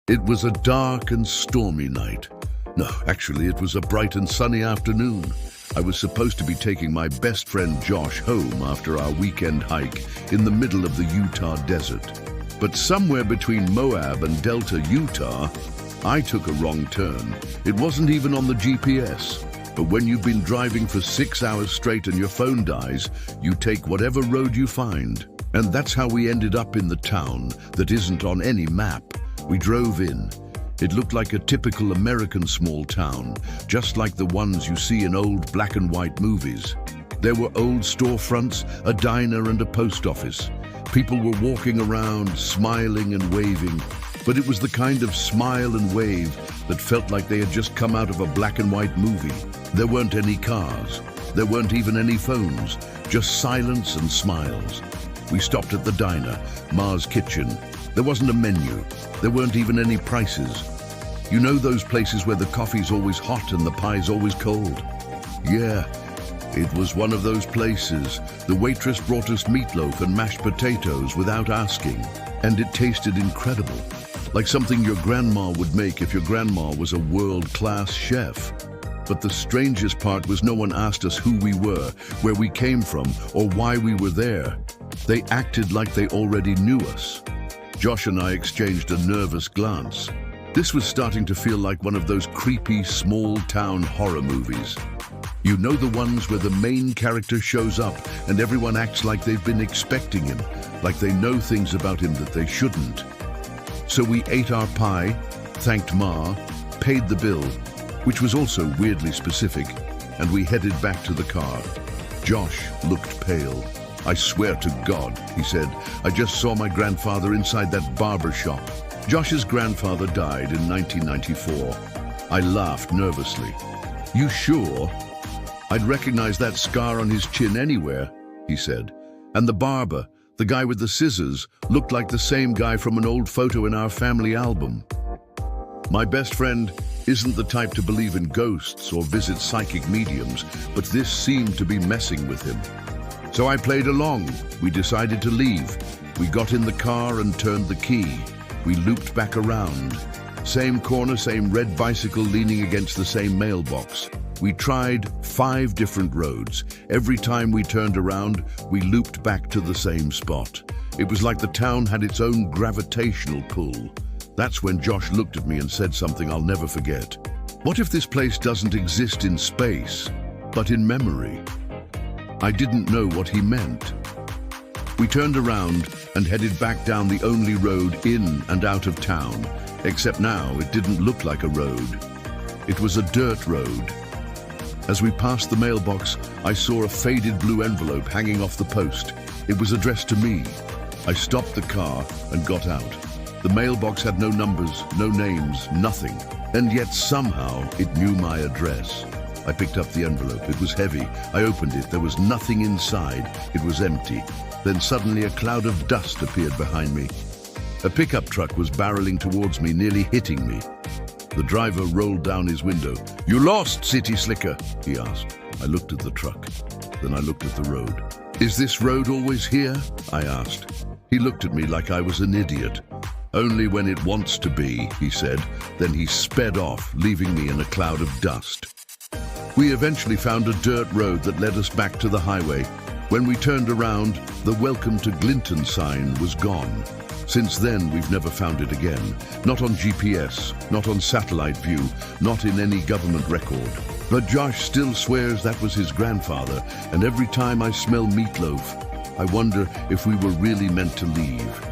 It was a dark and stormy night. No, actually, it was a bright and sunny afternoon. I was supposed to be taking my best friend Josh home after our weekend hike in the middle of the Utah desert. But somewhere between Moab and Delta, Utah, I took a wrong turn. It wasn't even on the GPS. But when you've been driving for 6 hours straight and your phone dies, you take whatever road you find. And that's how we ended up in the town that isn't on any map. We drove in. It looked like a typical American small town, just like the ones you see in old black and white movies. There were old storefronts, a diner and a post office. People were walking around, smiling and waving, but it was the kind of smile and wave that felt like they had just come out of a black and white movie. There weren't any cars. There weren't even any phones, just silence and smiles. We stopped at the diner, Ma's Kitchen. There wasn't a menu. There weren't even any prices. You know those places where the coffee's always hot and the pie's always cold? Yeah, it was one of those places. The waitress brought us meatloaf and mashed potatoes without asking, and it tasted incredible, like something your grandma would make if your grandma was a world-class chef. But the strangest part was no one asked us who we were, where we came from, or why we were there. They acted like they already knew us. Josh and I exchanged a nervous glance. This was starting to feel like one of those creepy, small-town horror movies. You know, the ones where the main character shows up and everyone acts like they've been expecting him, like they know things about him that they shouldn't. So we ate our pie, thanked Ma, paid the bill, which was also weirdly specific, and we headed back to the car. Josh looked pale. "I swear to God," he said, "I just saw my grandfather inside that barber shop." Josh's grandfather died in 1994. I laughed nervously. "You sure?" "I'd recognize that scar on his chin anywhere," he said. "And the barber, the guy with the scissors, looked like the same guy from an old photo in our family album." My best friend isn't the type to believe in ghosts or visit psychic mediums, but this seemed to be messing with him. So I played along. We decided to leave. We got in the car and turned the key. We looped back around. Same corner, same red bicycle leaning against the same mailbox. We tried 5 different roads. Every time we turned around, we looped back to the same spot. It was like the town had its own gravitational pull. That's when Josh looked at me and said something I'll never forget. "What if this place doesn't exist in space, but in memory?" I didn't know what he meant. We turned around and headed back down the only road in and out of town, except now it didn't look like a road. It was a dirt road. As we passed the mailbox, I saw a faded blue envelope hanging off the post. It was addressed to me. I stopped the car and got out. The mailbox had no numbers, no names, nothing. And yet somehow it knew my address. I picked up the envelope. It was heavy. I opened it. There was nothing inside. It was empty. Then suddenly a cloud of dust appeared behind me. A pickup truck was barreling towards me, nearly hitting me. The driver rolled down his window. "You lost, City Slicker?" he asked. I looked at the truck. Then I looked at the road. "Is this road always here?" I asked. He looked at me like I was an idiot. "Only when it wants to be," he said. Then he sped off, leaving me in a cloud of dust. We eventually found a dirt road that led us back to the highway. When we turned around, the "Welcome to Glinton" sign was gone. Since then, we've never found it again. Not on GPS, not on satellite view, not in any government record. But Josh still swears that was his grandfather, and every time I smell meatloaf, I wonder if we were really meant to leave.